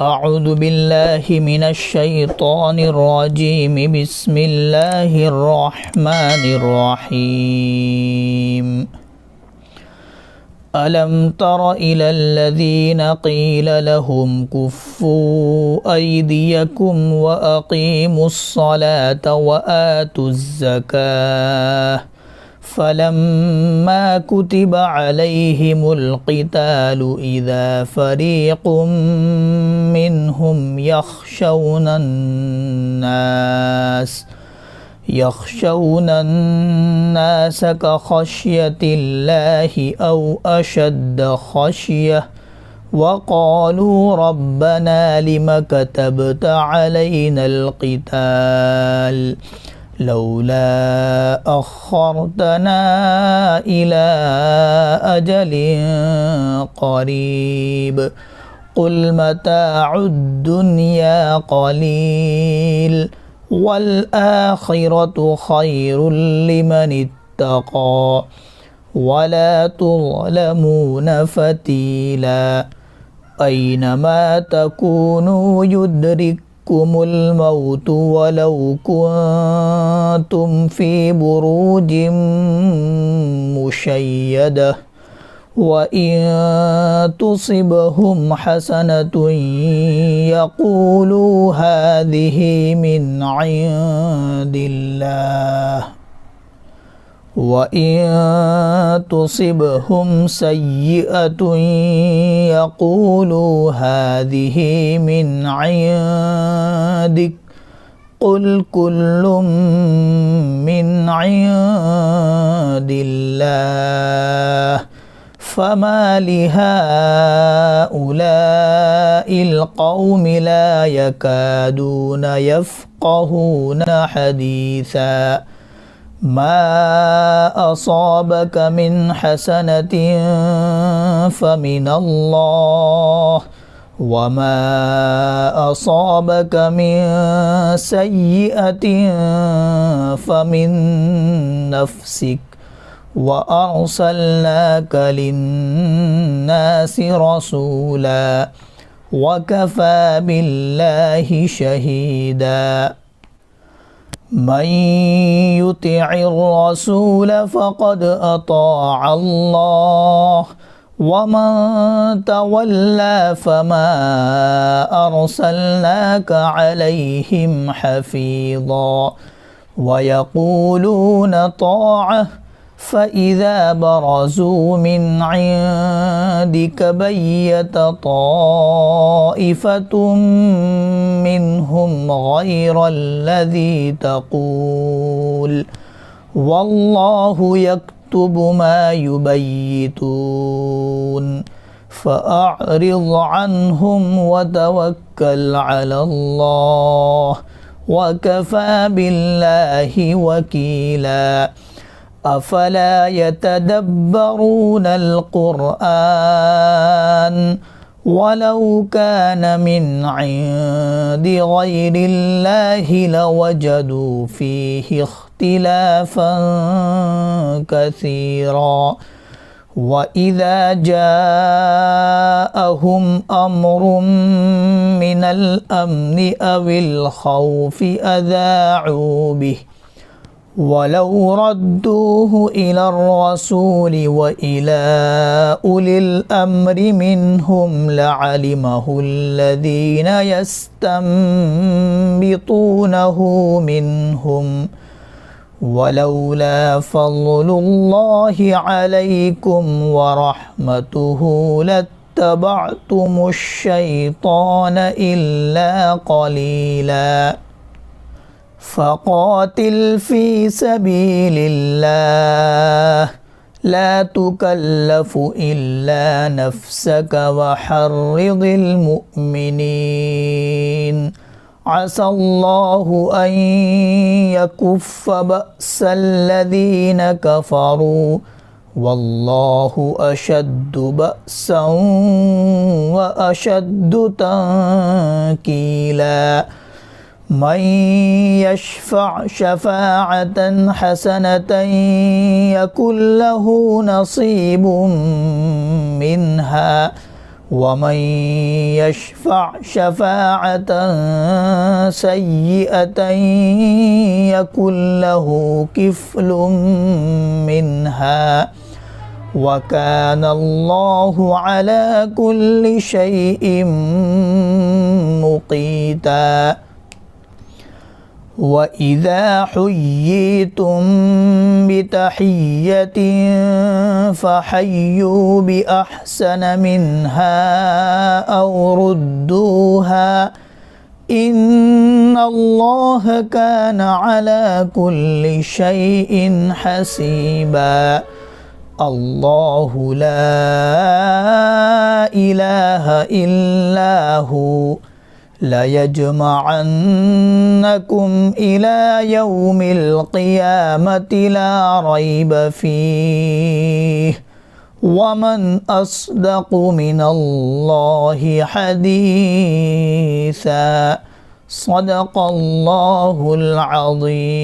أعوذ بالله من الشيطان الرجيم بسم الله الرحمن الرحيم ألم تر إلى الذين قيل لهم كفوا أيديكم وأقيموا الصلاة وآتوا الزكاة فلما كتب عليهم القتال إذا فريق منهم يخشون الناس كخشية الله أو أشد خشية وقالوا ربنا لم كتبت علينا القتال لولا أخرتنا إلى أجل قريب قل متاع الدنيا قليل والآخرة خير لمن اتقى ولا تظلمون فتيلا أينما تكونوا يدرككم الموت ولو كنتم في بروج مشيدة وإن تصبهم حسنة يقولوا هذه من عند الله وإن تصبهم سيئة يقولوا هذه من عندك قل كل من عند الله فما لهؤلاء القوم لا يكادون يفقهون حديثا ما أصابك من حسنة فمن الله وما أصابك من سيئة فمن نفسك وأرسلناك للناس رسولا وكفى بالله شهيدا من يطع الرسول فقد أطاع الله ومن تولى فما أرسلناك عليهم حفيظا ويقولون طاعة فإذا برزوا من عندك بيت طائفة منهم غير الذي تقول والله يكتب ما يبيتون فأعرض عنهم وتوكل على الله وكفى بالله وكيلا أفلا يتدبرون القرآن ولو كان من عند غير الله لوجدوا فيه اختلافا كثيرا وإذا جاءهم أمر من الأمن أو الخوف أذاعوا به ولو ردوه إلى الرسول وإلى أولي الأمر منهم لعلمه الذين يستنبطونه منهم ولولا فضل الله عليكم ورحمته لاتبعتم الشيطان إلا قليلا فقاتل في سبيل الله لا تكلف إلا نفسك وحرض المؤمنين عسى الله أن يكف بأس الذين كفروا والله أشد بأسا وأشد تنكيلا من يشفع شفاعة حسنة يكن له نصيب منها ومن يشفع شفاعة سيئة يكن له كفل منها وكان الله على كل شيء مقيتا وإذا حييتم بتحية فحيوا بأحسن منها أو ردوها إن الله كان على كل شيء حسيبا الله لا إله إلا هو ليجمعنكم إلى يوم القيامة لا ريب فيه ومن أصدق من الله حديثا صدق الله العظيم.